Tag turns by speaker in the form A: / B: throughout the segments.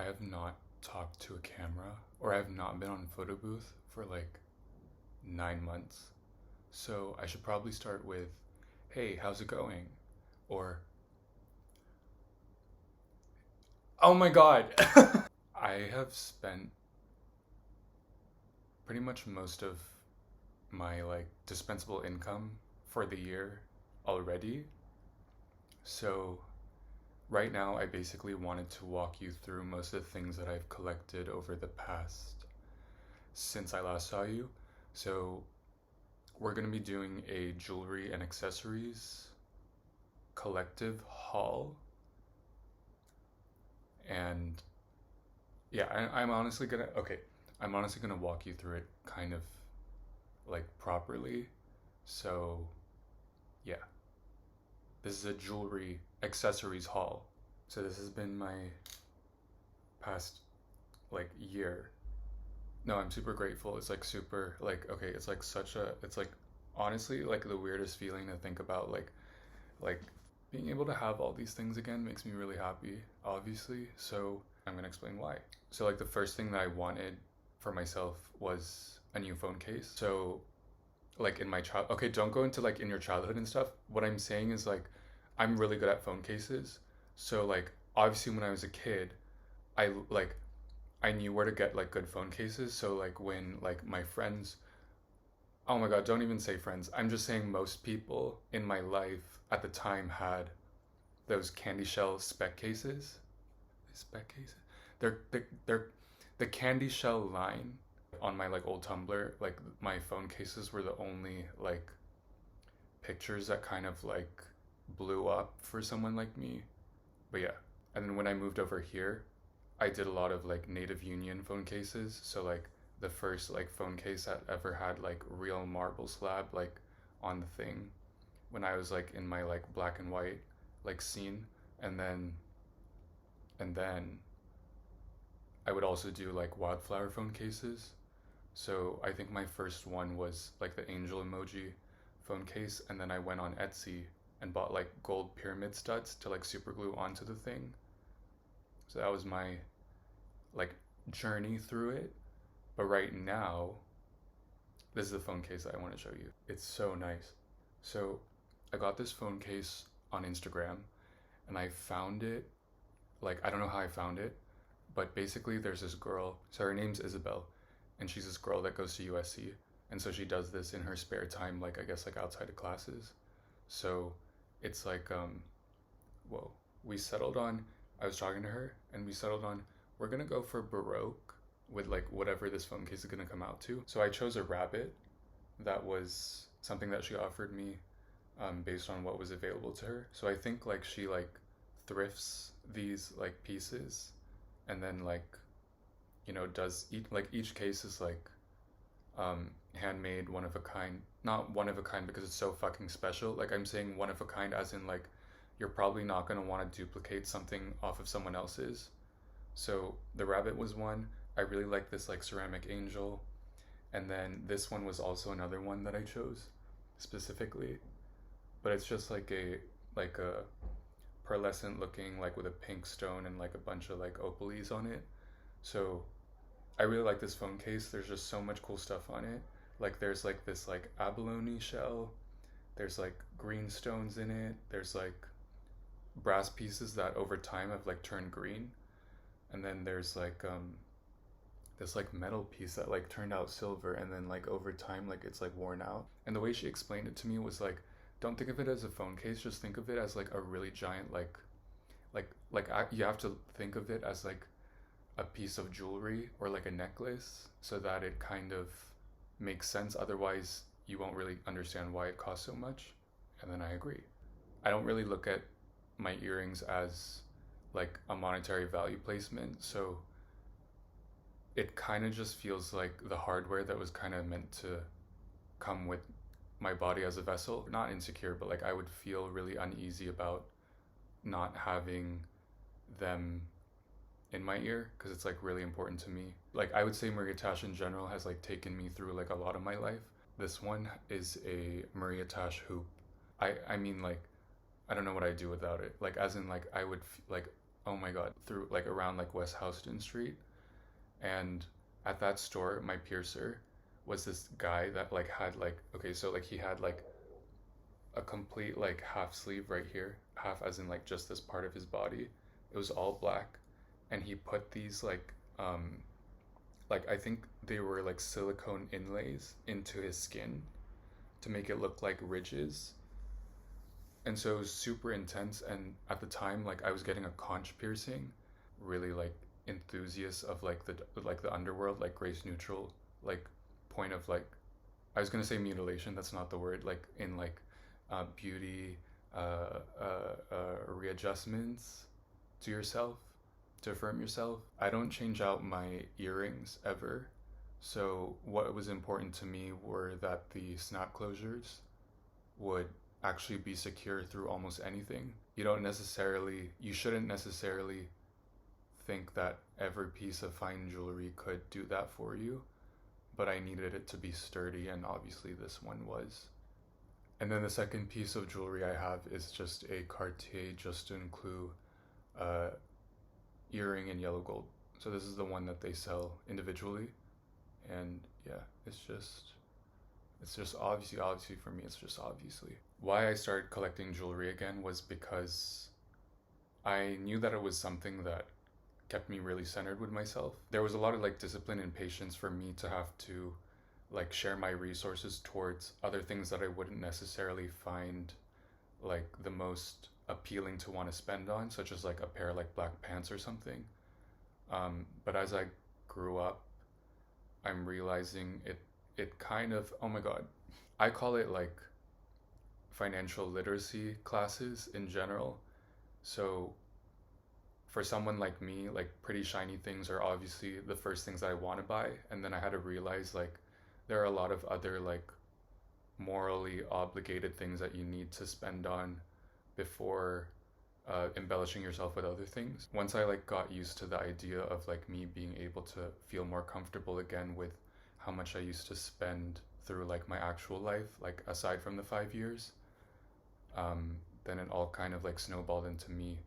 A: I have not talked to a camera or I have not been on photo booth for like 9 months. So I should probably start with, hey, how's it going? Or, oh my God. I have spent pretty much most of my like dispensable income for the year already. So right now I basically wanted to walk you through most of the things that I've collected over the past since I last saw you. So we're going to be doing a jewelry and accessories collective haul. And yeah, I'm honestly gonna, okay, I'm honestly gonna walk you through it kind of like properly. So yeah, this is a jewelry accessories haul. So this has been my past like year. No, I'm super grateful. It's like super, like, okay, it's like such a, it's like honestly like the weirdest feeling to think about, like being able to have all these things again makes me really happy, obviously. So I'm gonna explain why. So like the first thing that I wanted for myself was a new phone case. So like in my child, okay, don't go into like in your childhood and stuff. What I'm saying is like I'm really good at phone cases. So like obviously when I was a kid, like I knew where to get like good phone cases. So like when like my friends, oh my God, don't even say friends. I'm just saying most people in my life at the time had those candy shell spec cases. Spec cases. They're the candy shell line on my like old Tumblr. Like my phone cases were the only like pictures that kind of like blew up for someone like me. But yeah, and then when I moved over here, I did a lot of like Native Union phone cases. So like the first like phone case that ever had like real marble slab like on the thing when I was like in my like black and white like scene. And then I would also do like wildflower phone cases. So I think my first one was like the angel emoji phone case, and then I went on Etsy and bought like gold pyramid studs to like super glue onto the thing. So that was my like journey through it. But right now, this is the phone case that I want to show you. It's so nice. So I got this phone case on Instagram and I found it, like, I don't know how I found it, but basically there's this girl. So her name's Isabel, and she's this girl that goes to USC. And so she does this in her spare time, like, I guess, like outside of classes. So it's like, whoa, we settled on, I was talking to her and we settled on, we're gonna go for Baroque with like whatever this phone case is gonna come out to. So I chose a rabbit that was something that she offered me based on what was available to her. So I think like she like thrifts these like pieces and then like, you know, does each case is like handmade, one of a kind. Not one of a kind because it's so fucking special. Like I'm saying one of a kind as in like you're probably not going to want to duplicate something off of someone else's. So the rabbit was one. I really like this like ceramic angel. And then this one was also another one that I chose specifically. But it's just like a pearlescent looking, like with a pink stone and like a bunch of like opals on it. So I really like this phone case. There's just so much cool stuff on it. Like there's like this like abalone shell. There's like green stones in it. There's like brass pieces that over time have like turned green. And then there's like this like metal piece that like turned out silver, and then like over time like it's like worn out. And the way she explained it to me was like, don't think of it as a phone case, just think of it as like a really giant you have to think of it as like a piece of jewelry or like a necklace so that it kind of makes sense. Otherwise you won't really understand why it costs so much. And then I agree. I don't really look at my earrings as like a monetary value placement, so it kind of just feels like the hardware that was kind of meant to come with my body as a vessel. Not insecure, but like I would feel really uneasy about not having them in my ear because it's like really important to me. Like I would say Maria Tash in general has like taken me through like a lot of my life. This one is a Maria Tash hoop. I mean like I don't know what I'd do without it. Like as in like I would like oh my god, through like around like West Houston Street. And at that store, my piercer was this guy that like had like, okay, so like he had like a complete like half sleeve right here, half as in like just this part of his body. It was all black, and he put these like I think they were like silicone inlays into his skin to make it look like ridges. And so it was super intense. And at the time, like I was getting a conch piercing, really like enthusiast of like the underworld, like race neutral, like point of like, I was gonna say mutilation. That's not the word. Like in like beauty, readjustments to yourself, to affirm yourself. I don't change out my earrings ever. So what was important to me were that the snap closures would actually be secure through almost anything. You shouldn't necessarily think that every piece of fine jewelry could do that for you, but I needed it to be sturdy, and obviously this one was. And then the second piece of jewelry I have is just a Cartier Justin Clou uh, earring in yellow gold. So this is the one that they sell individually, and yeah, it's just obviously for me, it's just obviously. Why I started collecting jewelry again was because I knew that it was something that kept me really centered with myself. There was a lot of like discipline and patience for me to have to like share my resources towards other things that I wouldn't necessarily find like the most appealing to want to spend on, such as like a pair of like black pants or something. But as I grew up, I'm realizing it kind of, oh my god, I call it like financial literacy classes in general. So for someone like me, like pretty shiny things are obviously the first things I want to buy, and then I had to realize like there are a lot of other like morally obligated things that you need to spend on before embellishing yourself with other things. Once I like got used to the idea of like me being able to feel more comfortable again with how much I used to spend through like my actual life, like aside from the 5 years, then it all kind of like snowballed into me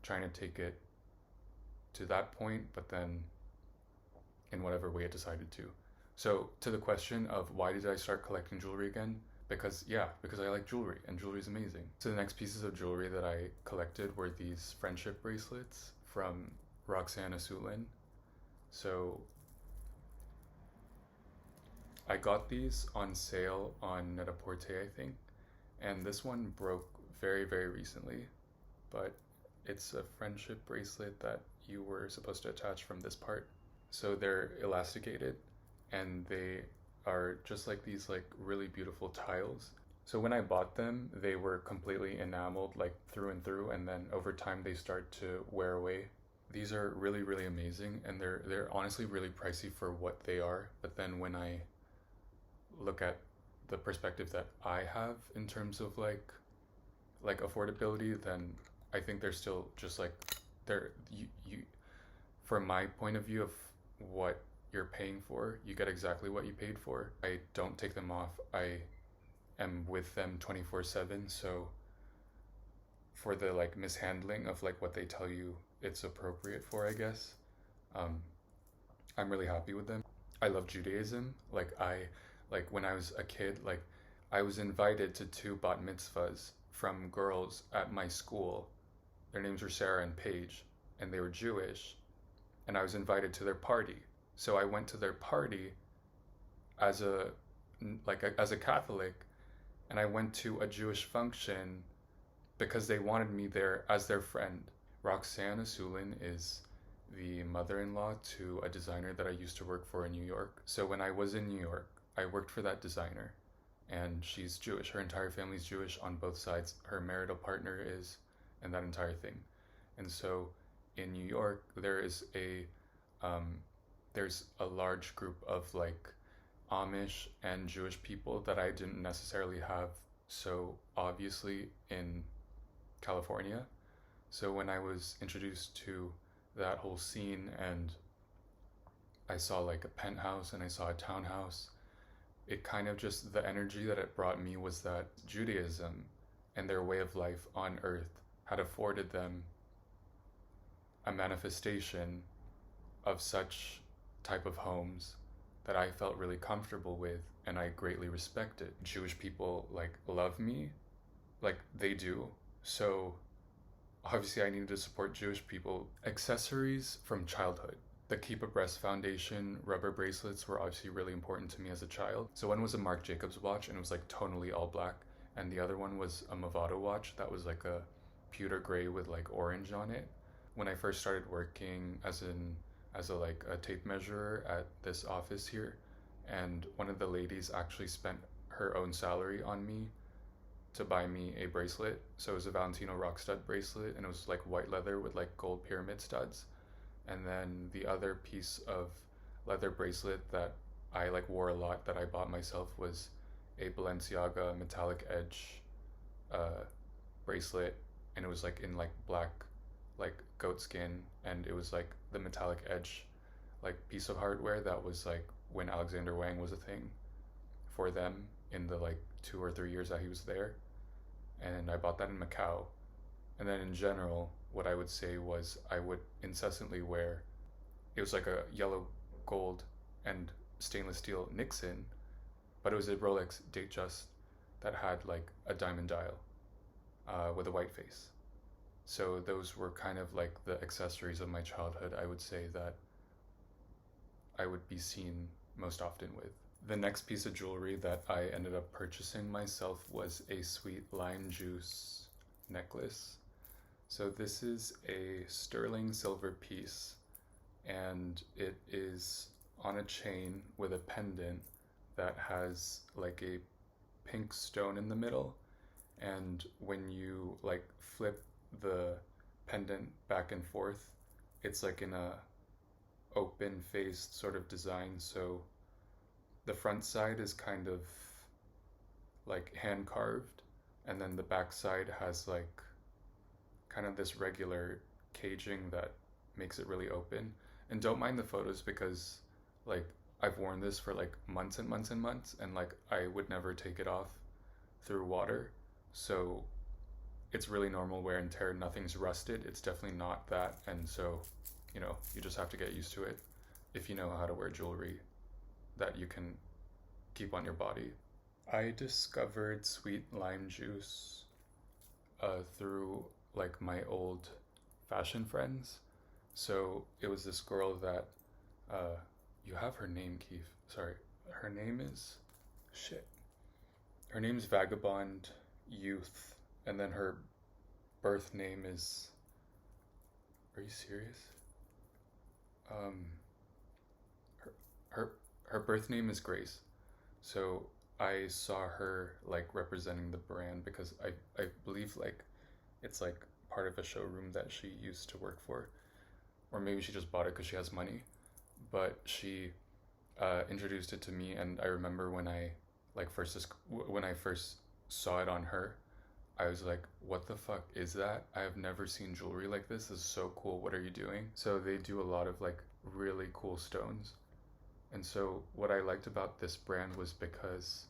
A: trying to take it to that point, but then in whatever way it decided to. So to the question of why did I start collecting jewelry again? Because I like jewelry, and jewelry is amazing. So the next pieces of jewelry that I collected were these friendship bracelets from Roxana Sulin. So I got these on sale on Net-a-Porter, I think, and this one broke very, very recently, but it's a friendship bracelet that you were supposed to attach from this part. So they're elasticated, and they are just like these like really beautiful tiles. So when I bought them, they were completely enameled like through and through, and then over time they start to wear away. These are really, really amazing, and they're honestly really pricey for what they are. But then when I look at the perspective that I have in terms of like affordability, then I think they're still just like they're you from my point of view of what you're paying for, you get exactly what you paid for. I don't take them off. I am with them 24/7, so for the like mishandling of like what they tell you it's appropriate for, I guess, um, I'm really happy with them. I love Judaism. Like when I was a kid, like I was invited to two bat mitzvahs from girls at my school. Their names were Sarah and Paige, and they were Jewish, and I was invited to their party. So I went to their party as as a Catholic, and I went to a Jewish function because they wanted me there as their friend. Roxana Sulin is the mother-in-law to a designer that I used to work for in New York. So when I was in New York, I worked for that designer, and she's Jewish. Her entire family's Jewish on both sides. Her marital partner is, and that entire thing. And so in New York, there's a large group of like Amish and Jewish people that I didn't necessarily have so obviously in California. So when I was introduced to that whole scene, and I saw like a penthouse and I saw a townhouse, it kind of just, the energy that it brought me was that Judaism and their way of life on earth had afforded them a manifestation of such type of homes that I felt really comfortable with and I greatly respected. Jewish people like love me, like they do. So obviously I needed to support Jewish people. Accessories from childhood. The Keep Abreast Foundation rubber bracelets were obviously really important to me as a child. So one was a Marc Jacobs watch and it was like tonally all black. And the other one was a Movado watch that was like a pewter gray with like orange on it. When I first started working as a like a tape measurer at this office here, and one of the ladies actually spent her own salary on me to buy me a bracelet. So it was a Valentino rock stud bracelet and it was like white leather with like gold pyramid studs. And then the other piece of leather bracelet that I like wore a lot that I bought myself was a Balenciaga metallic edge bracelet, and it was like in like black like goat skin, and it was like the metallic edge like piece of hardware that was like when Alexander Wang was a thing for them in the like 2 or 3 years that he was there. And I bought that in Macau. And then in general, what I would say was I would incessantly wear, it was like a yellow gold and stainless steel Nixon, but it was a Rolex Datejust that had like a diamond dial with a white face. So those were kind of like the accessories of my childhood, I would say, that I would be seen most often with. The next piece of jewelry that I ended up purchasing myself was a sweet lime juice necklace. So this is a sterling silver piece, and it is on a chain with a pendant that has like a pink stone in the middle, and when you like flip the pendant back and forth, it's like in a open faced sort of design. So the front side is kind of like hand carved, and then the back side has like kind of this regular caging that makes it really open. And don't mind the photos because like I've worn this for like months and months and months, and like I would never take it off through water. So it's really normal wear and tear. Nothing's rusted. It's definitely not that. And so, you know, you just have to get used to it if you know how to wear jewelry that you can keep on your body. I discovered sweet lime juice through like my old fashion friends. So it was this girl that you have her name, Keefe. Sorry, her name is her name's Vagabond Youth, and then her birth name is, are you serious? Her birth name is Grace. So I saw her like representing the brand because I believe like it's like part of a showroom that she used to work for, or maybe she just bought it because she has money. But she introduced it to me, and I remember when I first saw it on her, I was like, what the fuck is that? I have never seen jewelry like this. This is so cool. What are you doing? So they do a lot of like really cool stones. And so what I liked about this brand was because,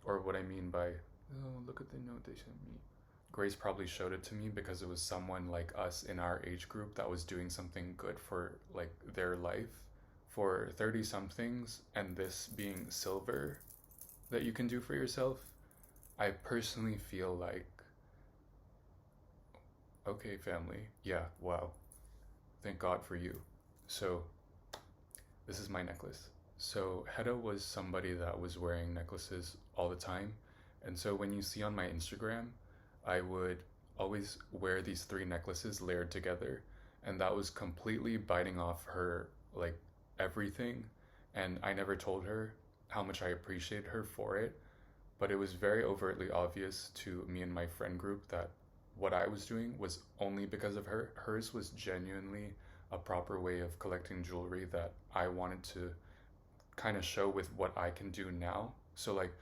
A: or what I mean by, oh, look at the note they sent me. Grace probably showed it to me because it was someone like us in our age group that was doing something good for like their life for 30 somethings, and this being silver that you can do for yourself. I personally feel like, okay, family, yeah, wow, thank God for you. So this is my necklace. So Hedda was somebody that was wearing necklaces all the time, and so when you see on my Instagram, I would always wear these 3 necklaces layered together, and that was completely biting off her like everything. And I never told her how much I appreciate her for it, but it was very overtly obvious to me and my friend group that what I was doing was only because of her. Hers was genuinely a proper way of collecting jewelry that I wanted to kind of show with what I can do now. So like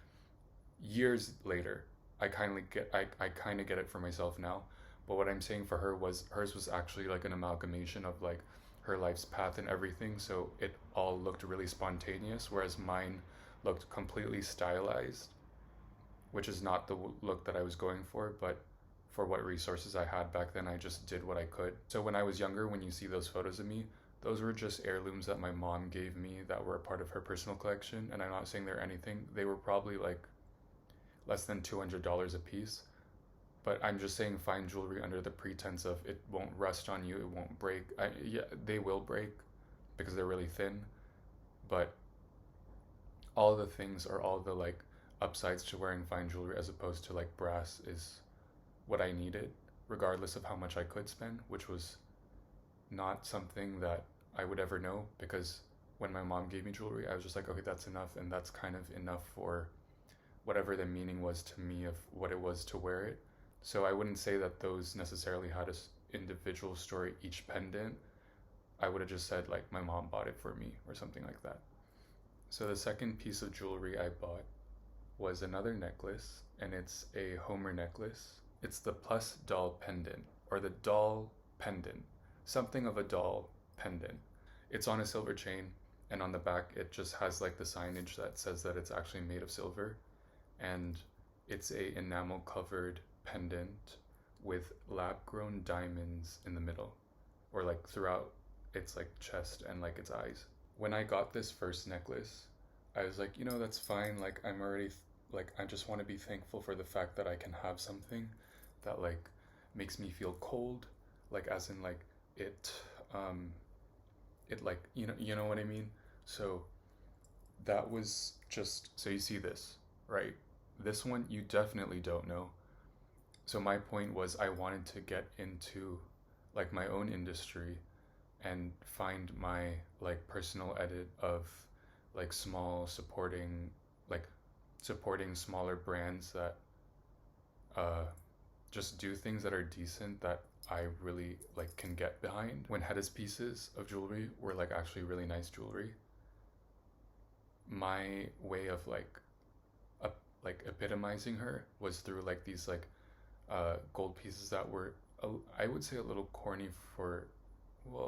A: years later, I kind of get it for myself now. But what I'm saying for her was hers was actually like an amalgamation of like her life's path and everything. So it all looked really spontaneous, whereas mine looked completely stylized, which is not the look that I was going for. But for what resources I had back then, I just did what I could. So when I was younger, when you see those photos of me, those were just heirlooms that my mom gave me that were a part of her personal collection. And I'm not saying they're anything. They were probably like less than $200 a piece. But I'm just saying fine jewelry under the pretense of it won't rust on you, it won't break. Yeah, they will break because they're really thin. But all the things are all the like upsides to wearing fine jewelry as opposed to like brass is what I needed, regardless of how much I could spend, which was not something that I would ever know because when my mom gave me jewelry, I was just like, okay, that's enough, and that's kind of enough for whatever the meaning was to me of what it was to wear it. So I wouldn't say that those necessarily had a individual story, each pendant. I would have just said like my mom bought it for me or something like that. So the second piece of jewelry I bought was another necklace, and it's a Homer necklace. It's the plus doll pendant, or the doll pendant, something of a doll pendant. It's on a silver chain, and on the back it just has like the signage that says that it's actually made of silver, and it's a enamel covered pendant with lab grown diamonds in the middle, or like throughout its like chest and like its eyes. When I got this first necklace, I was like, that's fine. Like, I'm already, like, I just want to be thankful for the fact that I can have something that, like, makes me feel cold. Like, as in, like, like, you know what I mean? So, that was just, so you see this, right? This one, you definitely don't know. So, my point was I wanted to get into, like, my own industry and find my like personal edit of like supporting smaller brands that just do things that are decent that I really like can get behind. When Hedda's pieces of jewelry were like actually really nice jewelry, my way of like epitomizing her was through like these like gold pieces that were I would say a little corny for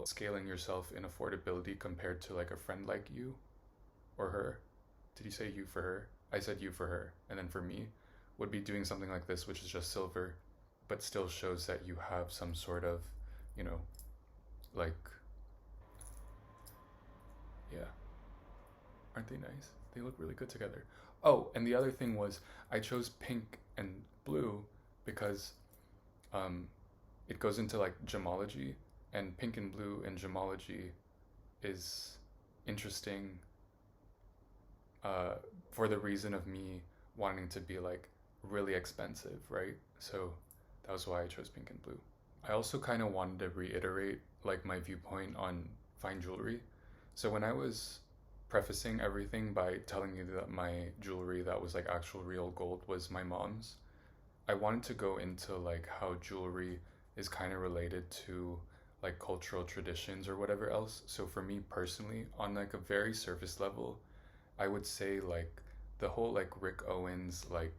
A: scaling yourself in affordability compared to like a friend like you or her. Did you say you for her? I said you for her. And then for me, would be doing something like this, which is just silver, but still shows that you have some sort of, you know, like, yeah. Aren't they nice? They look really good together. Oh, and the other thing was I chose pink and blue because it goes into like gemology, and pink and blue in gemology is interesting for the reason of me wanting to be like really expensive, right? So that was why I chose pink and blue. I also kind of wanted to reiterate like my viewpoint on fine jewelry. So when I was prefacing everything by telling you that my jewelry that was like actual real gold was my mom's, I wanted to go into like how jewelry is kind of related to like cultural traditions or whatever else. So for me personally, on like a very surface level, I would say like the whole like Rick Owens like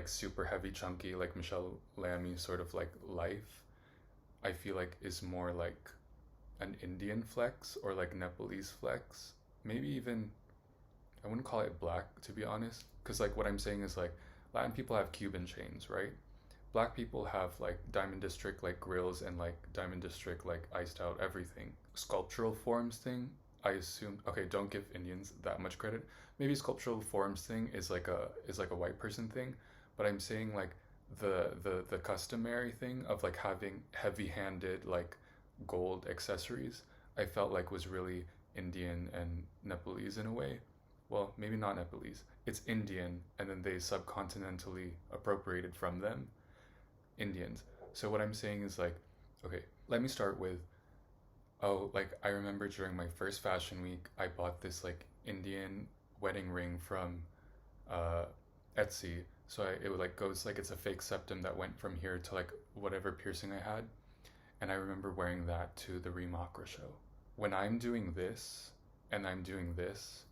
A: super heavy chunky like Michelle Lamy sort of like life, I feel like is more like an Indian flex or like Nepalese flex. Maybe even I wouldn't call it black to be honest, because like what I'm saying is like Latin people have Cuban chains, right? Black people have like Diamond District like grills and like Diamond District like iced out everything. Sculptural forms thing, I assume, okay, don't give Indians that much credit. Maybe sculptural forms thing is like a white person thing, but I'm saying like the customary thing of like having heavy-handed like gold accessories, I felt like was really Indian and Nepalese in a way. Well, maybe not Nepalese. It's Indian, and then they subcontinentally appropriated from them. Indians. So what I'm saying is like, okay, let me start with, oh, like I remember during my first fashion week, I bought this like Indian wedding ring from uh, Etsy. So it like goes like it's a fake septum that went from here to like whatever piercing I had, and I remember wearing that to the Remakra show. When I'm doing this and I'm doing this,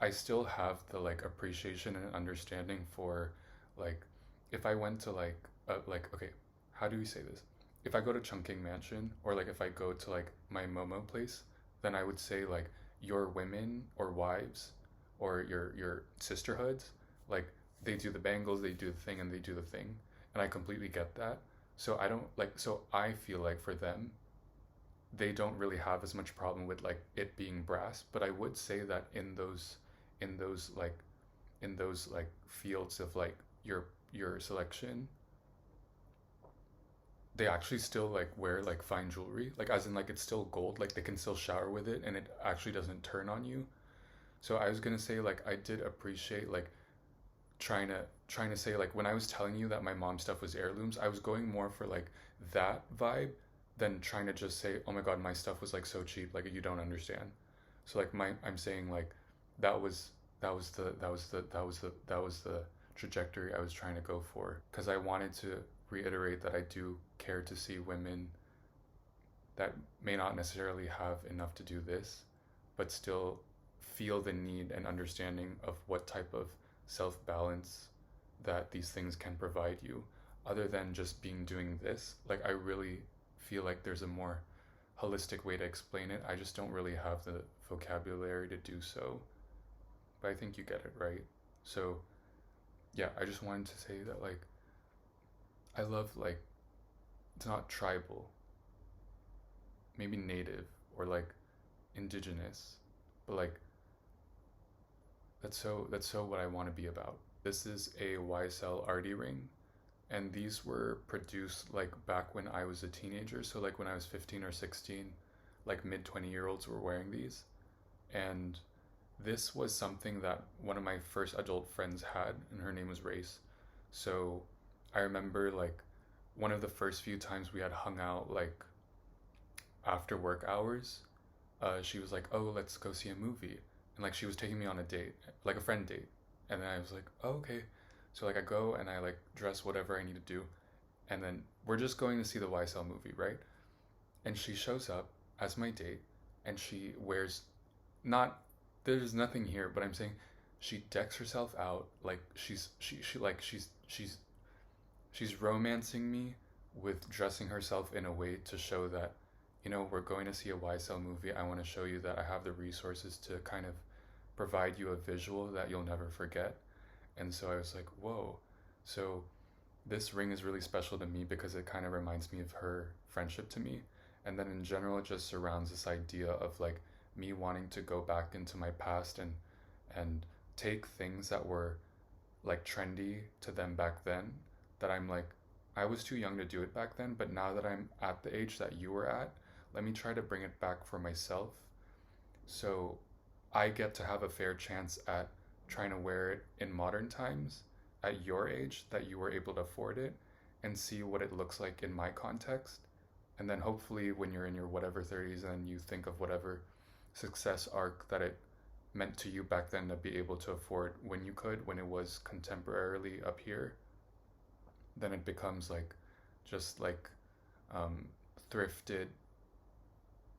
A: I still have the like appreciation and understanding for like if I went to like okay, how do we say this? If I go to Chungking Mansion or like if I go to like my Momo place, then I would say like your women or wives or your sisterhoods, like they do the bangles, they do the thing and they do the thing. And I completely get that. So I don't like, so I feel like for them, they don't really have as much problem with like it being brass, but I would say that in those like in those like fields of like your selection, they actually still like wear like fine jewelry, like as in like it's still gold, like they can still shower with it and it actually doesn't turn on you. So I was gonna say like I did appreciate like trying to say like when I was telling you that my mom's stuff was heirlooms, I was going more for like that vibe than trying to just say, oh my god, my stuff was like so cheap, like you don't understand. So like my I'm saying like that was that was the trajectory I was trying to go for because I wanted to reiterate that I do care to see women that may not necessarily have enough to do this, but still feel the need and understanding of what type of self balance that these things can provide you, other than just being doing this. Like, I really feel like there's a more holistic way to explain it. I just don't really have the vocabulary to do so, but I think you get it, right? So, yeah, I just wanted to say that, like, I love, like, it's not tribal, maybe native or like indigenous, but like that's so what I want to be about. This is a YSL RD ring, and these were produced like back when I was a teenager, so like when I was 15 or 16, like mid 20-year-olds were wearing these. And this was something that one of my first adult friends had, and her name was Race. So I remember like one of the first few times we had hung out like after work hours, she was like, "Oh, let's go see a movie," and like she was taking me on a date, like a friend date, and then I was like, "Oh, okay." So like I go and I like dress whatever I need to do, and then we're just going to see the YSL movie, right? And she shows up as my date, and she wears not there's nothing here, but I'm saying she decks herself out like she like she's romancing me with dressing herself in a way to show that, you know, we're going to see a YSL movie. I want to show you that I have the resources to kind of provide you a visual that you'll never forget. And so I was like, whoa. So this ring is really special to me because it kind of reminds me of her friendship to me. And then in general, it just surrounds this idea of like me wanting to go back into my past and take things that were like trendy to them back then, that I'm like, I was too young to do it back then, but now that I'm at the age that you were at, let me try to bring it back for myself, so I get to have a fair chance at trying to wear it in modern times at your age that you were able to afford it, and see what it looks like in my context. And then hopefully when you're in your whatever 30s and you think of whatever success arc that it meant to you back then to be able to afford when you could, when it was contemporarily up here, then it becomes like just like um, thrifted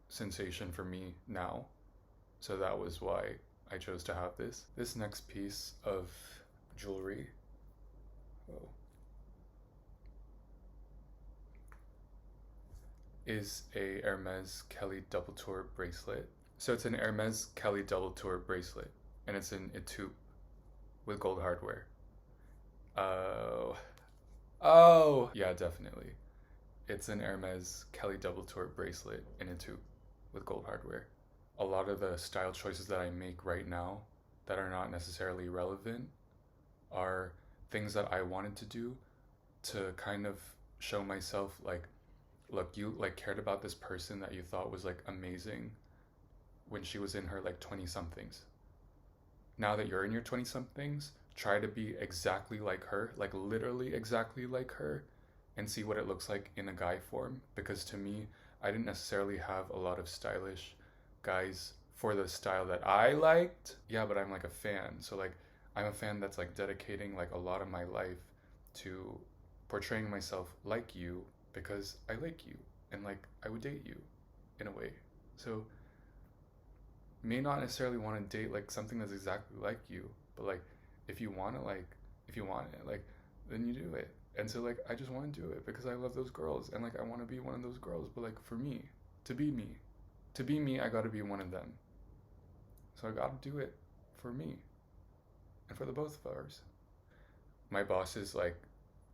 A: sensation for me now. So that was why I chose to have this. This next piece of jewelry, oh, is a Hermes Kelly double tour bracelet. So it's an Hermes Kelly double tour bracelet, and it's in a tube with gold hardware. Oh, oh, yeah, definitely. It's an Hermes Kelly double tour bracelet in a tube with gold hardware. A lot of the style choices that I make right now that are not necessarily relevant are things that I wanted to do to kind of show myself like, look, you like cared about this person that you thought was like amazing when she was in her like 20 somethings. Now that you're in your 20 somethings, try to be exactly like her, like literally exactly like her, and see what it looks like in a guy form. Because to me, I didn't necessarily have a lot of stylish guys for the style that I liked. Yeah, but I'm like a fan. So like I'm a fan that's like dedicating like a lot of my life to portraying myself like you because I like you and like I would date you in a way. So may not necessarily want to date like something that's exactly like you, but like if you want to like if you want it, like then you do it. And so like I just want to do it because I love those girls and like I want to be one of those girls, but like for me, to be me, to be me, I got to be one of them. So I got to do it for me and for the both of ours. My boss is like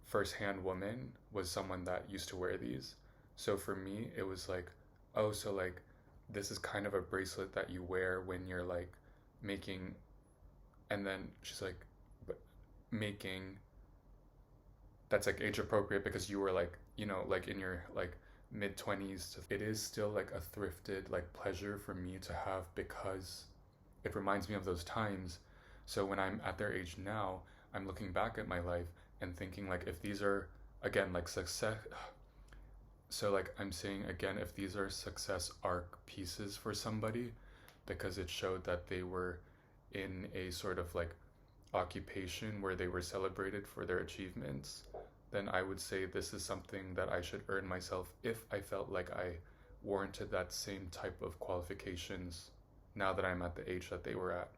A: firsthand woman was someone that used to wear these. So for me, it was like, oh, so like this is kind of a bracelet that you wear when you're like making, and then she's like, making that's like age appropriate because you were like, like in your like mid 20s. It is still like a thrifted like pleasure for me to have because it reminds me of those times. So when I'm at their age now, I'm looking back at my life and thinking like if these are again like success, so like I'm saying again, if these are success arc pieces for somebody because it showed that they were in a sort of like occupation where they were celebrated for their achievements, then I would say this is something that I should earn myself if I felt like I warranted that same type of qualifications now that I'm at the age that they were at.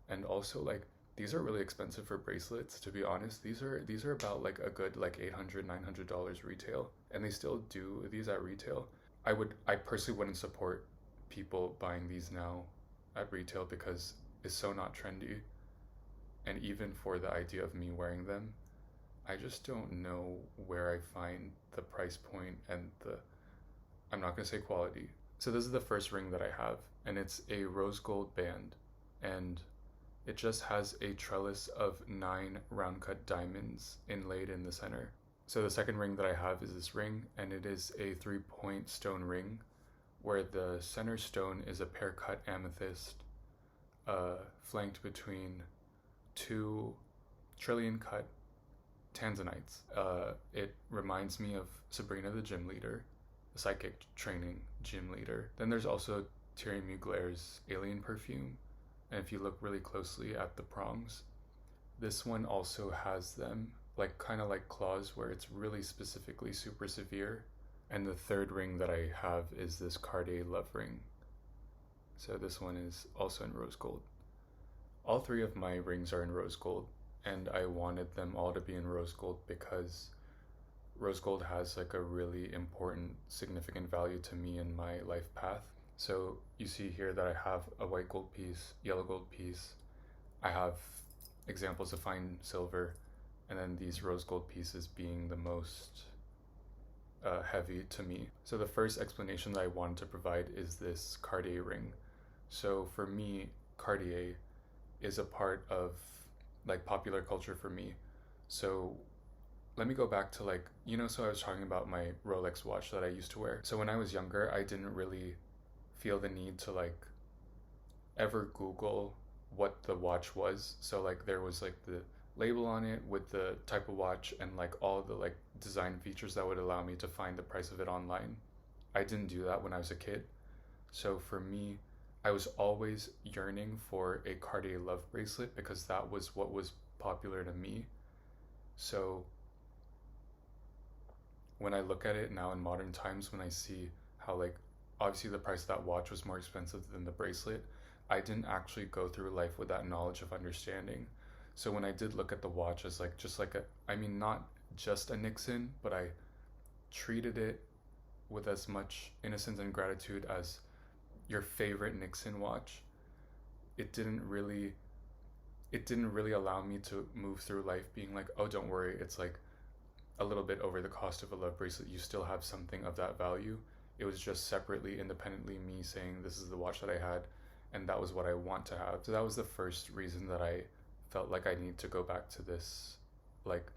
A: And also like these are really expensive for bracelets, to be honest. These are about like a good like $800-900 retail, and they still do these at retail. I personally wouldn't support people buying these now at retail because it's so not trendy. And even for the idea of me wearing them, I just don't know where I find the price point and the, I'm not going to say quality. So this is the first ring that I have, and it's a rose gold band, and it just has a trellis of 9 round cut diamonds inlaid in the center. So the second ring that I have is this ring, and it is a 3-point stone ring where the center stone is a pear cut amethyst, flanked between 2 trillion cut tanzanites. It reminds me of Sabrina the gym leader, the psychic training gym leader. Then there's also Thierry Mugler's alien perfume, and if you look really closely at the prongs, this one also has them like kind of like claws where it's really specifically super severe. And the third ring that I have is this Cartier love ring. So this one is also in rose gold. All 3 of my rings are in rose gold, and I wanted them all to be in rose gold because rose gold has like a really important, significant value to me in my life path. So you see here that I have a white gold piece, yellow gold piece. I have examples of fine silver, and then these rose gold pieces being the most heavy to me. So the first explanation that I wanted to provide is this Cartier ring. So for me, Cartier is a part of like popular culture for me. So let me go back to like, so I was talking about my Rolex watch that I used to wear. So when I was younger, I didn't really feel the need to like ever Google what the watch was. So like there was like the label on it with the type of watch and like all the like design features that would allow me to find the price of it online. I didn't do that when I was a kid. So for me, I was always yearning for a Cartier love bracelet because that was what was popular to me. So when I look at it now in modern times, when I see how like obviously the price of that watch was more expensive than the bracelet, I didn't actually go through life with that knowledge of understanding. So when I did look at the watch as like just like not just a Nixon, but I treated it with as much innocence and gratitude as your favorite Nixon watch. It didn't really allow me to move through life being like, oh, don't worry, it's like a little bit over the cost of a love bracelet, you still have something of that value. It was just separately, independently me saying this is the watch that I had, and that was what I want to have. So that was the first reason that I felt like I need to go back to this like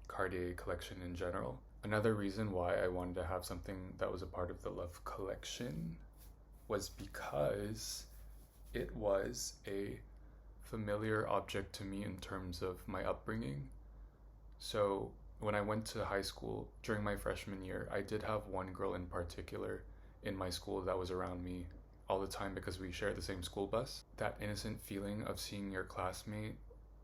A: Cartier collection in general. Another reason why I wanted to have something that was a part of the love collection was because it was a familiar object to me in terms of my upbringing. So when I went to high school during my freshman year, I did have one girl in particular in my school that was around me all the time because we shared the same school bus. That innocent feeling of seeing your classmate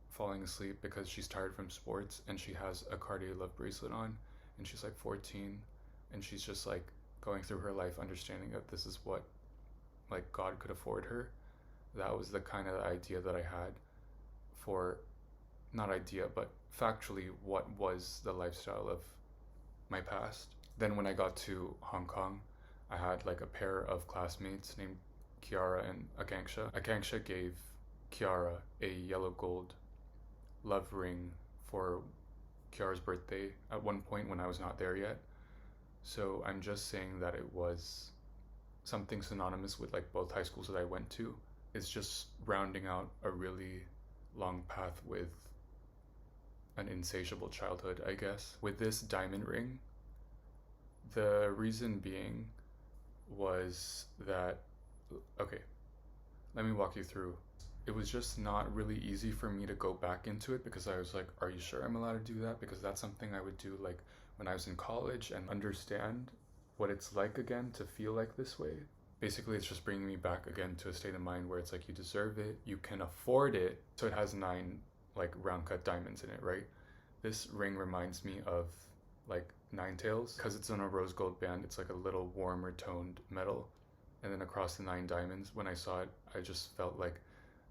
A: falling asleep because she's tired from sports and she has a Cartier love bracelet on and she's like 14 and she's just like going through her life understanding that this is what like God could afford her. That was the kind of idea that I had for, not idea, but factually what was the lifestyle of my past. Then when I got to Hong Kong, I had like a pair of classmates named Kiara and Akanksha. Akanksha gave Kiara a yellow gold love ring for Kiara's birthday at one point when I was not there yet. So I'm just saying that it was something synonymous with like both high schools that I went to. It's just rounding out a really long path with an insatiable childhood, I guess. With this diamond ring, the reason being was that, okay, let me walk you through. It was just not really easy for me to go back into it because I was like, are you sure I'm allowed to do that? Because that's something I would do like when I was in college and understand what it's like again to feel like this way. Basically, it's just bringing me back again to a state of mind where it's like you deserve it, you can afford it. So it has 9 like round cut diamonds in it, right? This ring reminds me of like Nine Tails because it's on a rose gold band. It's like a little warmer toned metal. And then across the 9 diamonds, when I saw it, I just felt like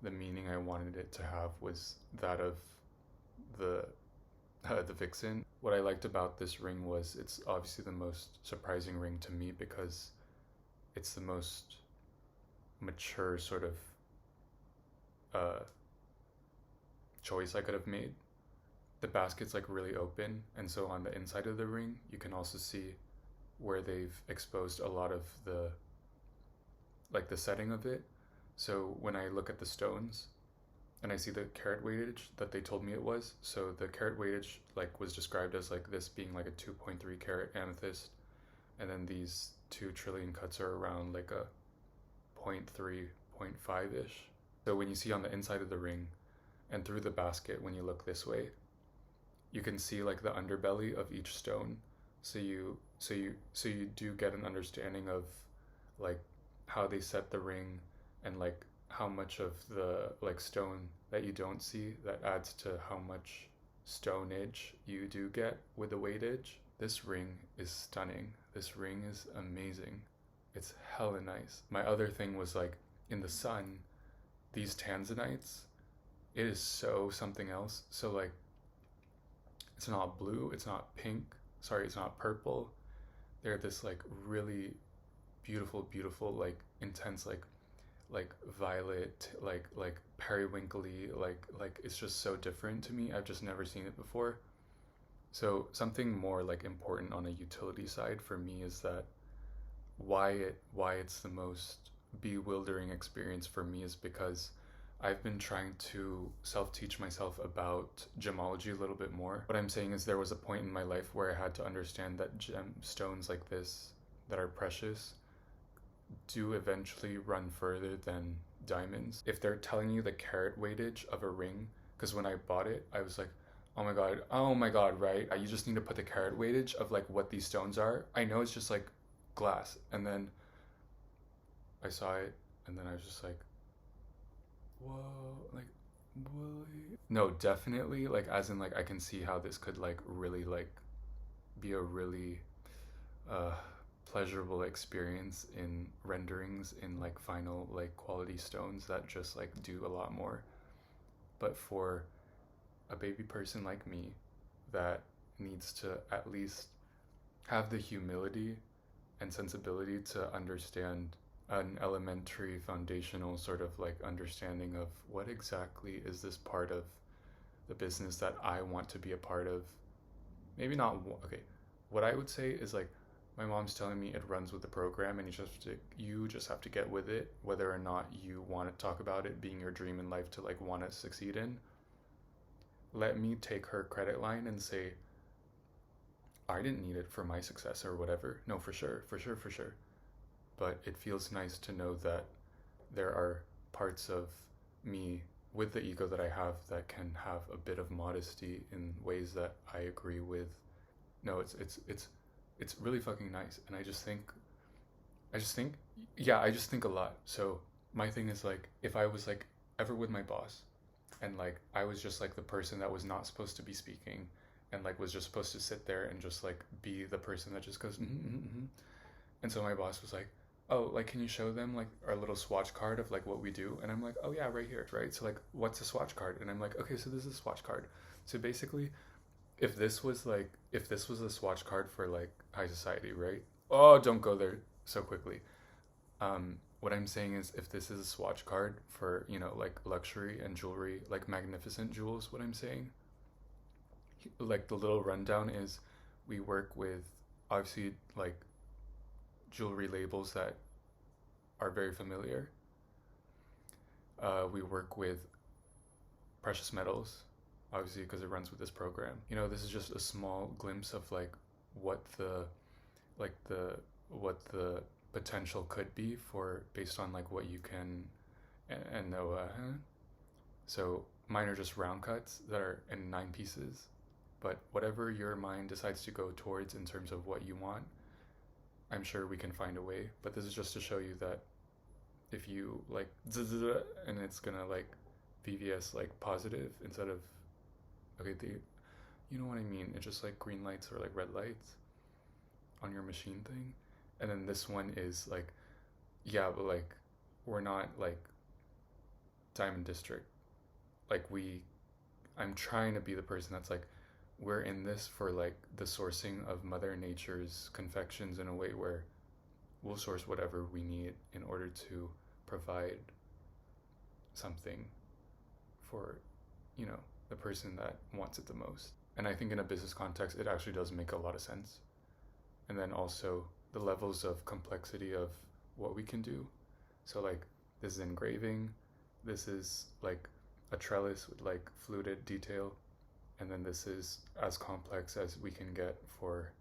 A: the meaning I wanted it to have was that of the vixen. What I liked about this ring was it's obviously the most surprising ring to me because it's the most mature sort of choice I could have made. The basket's like really open, and so on the inside of the ring you can also see where they've exposed a lot of the setting of it. So when I look at the stones and I see the carat weightage that they told me it was, so the carat weightage like was described as like this being like a 2.3 carat amethyst, and then these 2 trillion cuts are around like a 0.3 0.5 ish. So when you see on the inside of the ring and through the basket, when you look this way, you can see like the underbelly of each stone. So you do get an understanding of like how they set the ring and like how much of the like stone that you don't see that adds to how much stonage you do get with the weightage. This ring is stunning. This ring is amazing. It's hella nice. My other thing was like in the sun, these tanzanites, it is so something else. So like it's not blue, it's not pink, sorry, it's not purple. They're this like really beautiful like intense like violet, like periwinkly, like it's just so different to me. I've just never seen it before. So something more like important on a utility side for me is that why it's the most bewildering experience for me is because I've been trying to self-teach myself about gemology a little bit more. What I'm saying is there was a point in my life where I had to understand that gemstones like this that are precious do eventually run further than diamonds. If they're telling you the carat weightage of a ring, because when I bought it, I was like, oh my god, right? You just need to put the carat weightage of like what these stones are. I know it's just like glass. And then I saw it and then I was just like, whoa, like, really? No, definitely, like, as in, like, I can see how this could, like, really, like, be a really, pleasurable experience in renderings in, like, final, like, quality stones that just, like, do a lot more. But for a baby person like me that needs to at least have the humility and sensibility to understand an elementary foundational sort of like understanding of what exactly is this part of the business that I want to be a part of. Maybe not, okay, what I would say is like my mom's telling me it runs with the program and you just have to get with it, whether or not you want to talk about it being your dream in life to like want to succeed in. Let me take her credit line and say I didn't need it for my success or whatever. No, for sure. But it feels nice to know that there are parts of me with the ego that I have that can have a bit of modesty in ways that I agree with. No, it's really fucking nice. And I just think a lot. So my thing is like, if I was like ever with my boss and like I was just like the person that was not supposed to be speaking and like was just supposed to sit there and just like be the person that just goes And so my boss was like, oh, like, can you show them like our little swatch card of like what we do? And I'm like, oh yeah, right here, right? So like, what's a swatch card? And I'm like, okay, so this is a swatch card. So basically, if this was a swatch card for like high society, right? Oh, don't go there so quickly. What I'm saying is if this is a swatch card for, you know, like luxury and jewelry, like magnificent jewels, what I'm saying, like the little rundown is we work with obviously like jewelry labels that are very familiar. We work with precious metals, obviously because it runs with this program. You know, this is just a small glimpse of like what the like the what the potential could be for based on like what you can and know. So mine are just round cuts that are in 9 pieces, but whatever your mind decides to go towards in terms of what you want, I'm sure we can find a way. But this is just to show you that if you like and it's gonna like VVS like positive instead of okay, you know what I mean. It's just like green lights or like red lights on your machine thing, and then this one is like yeah, but like we're not like Diamond District. Like I'm trying to be the person that's like we're in this for like the sourcing of Mother Nature's confections in a way where we'll source whatever we need in order to provide something for, you know, the person that wants it the most. And I think in a business context, it actually does make a lot of sense. And then also the levels of complexity of what we can do. So like this is engraving, this is like a trellis with like fluted detail, and then this is as complex as we can get for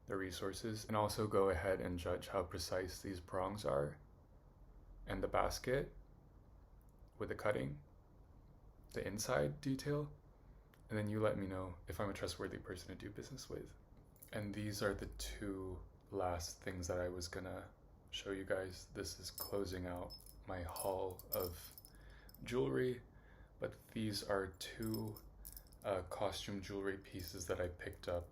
A: the resources. And also go ahead and judge how precise these prongs are, and the basket with the cutting, the inside detail, and then you let me know if I'm a trustworthy person to do business with. And these are the 2 last things that I was gonna show you guys. This is closing out my haul of jewelry, but these are 2 costume jewelry pieces that I picked up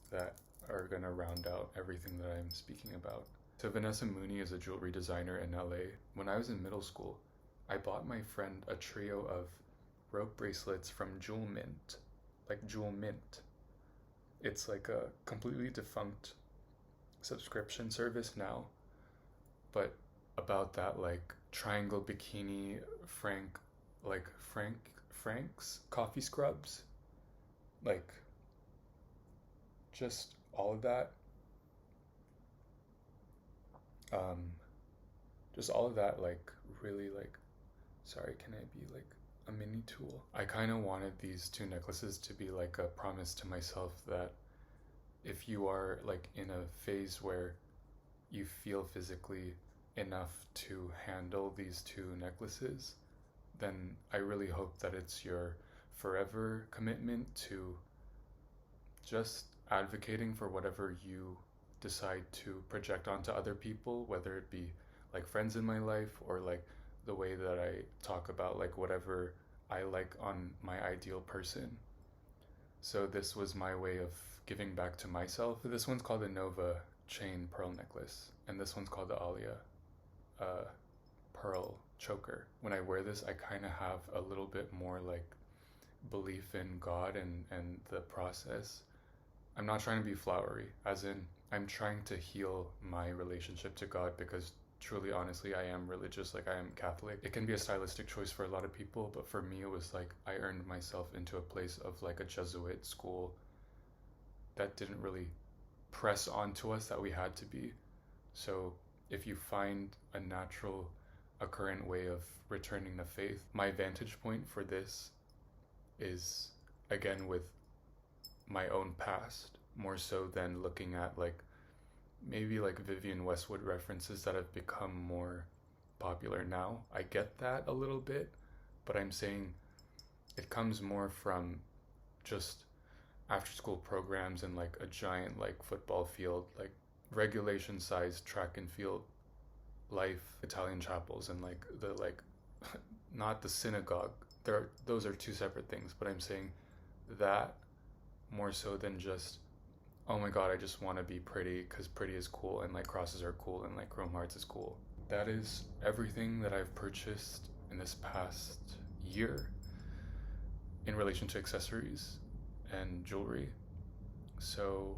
A: that are gonna round out everything that I'm speaking about. So Vanessa Mooney is a jewelry designer in LA. When I was in middle school, I bought my friend a trio of rope bracelets from Jewel Mint, like Jewel Mint. It's like a completely defunct subscription service now, but about that like triangle bikini Frank's coffee scrubs, like just all of that, just all of that like really like, sorry, can I be like a mini tool? I kind of wanted these 2 necklaces to be like a promise to myself that if you are like in a phase where you feel physically enough to handle these 2 necklaces, then I really hope that it's your forever commitment to just advocating for whatever you decide to project onto other people, whether it be like friends in my life or like the way that I talk about like whatever I like on my ideal person. So this was my way of giving back to myself. This one's called the Nova chain pearl necklace, and this one's called the Alia pearl choker. When I wear this, I kind of have a little bit more like belief in God and the process. I'm not trying to be flowery, as in I'm trying to heal my relationship to God, because truly, honestly, I am religious, like I am Catholic. It can be a stylistic choice for a lot of people, but for me it was like I earned myself into a place of like a Jesuit school that didn't really press onto us that we had to be. So if you find a natural occurrent way of returning to faith, my vantage point for this is again with my own past, more so than looking at like maybe like Vivienne Westwood references that have become more popular now. I get that a little bit, but I'm saying it comes more from just after school programs and like a giant like football field, like regulation sized track and field life, Italian chapels, and like the like not the synagogue. Those are 2 separate things, but I'm saying that more so than just, oh my god, I just want to be pretty because pretty is cool and like crosses are cool and like chrome hearts is cool. That is everything that I've purchased in this past year in relation to accessories and jewelry. So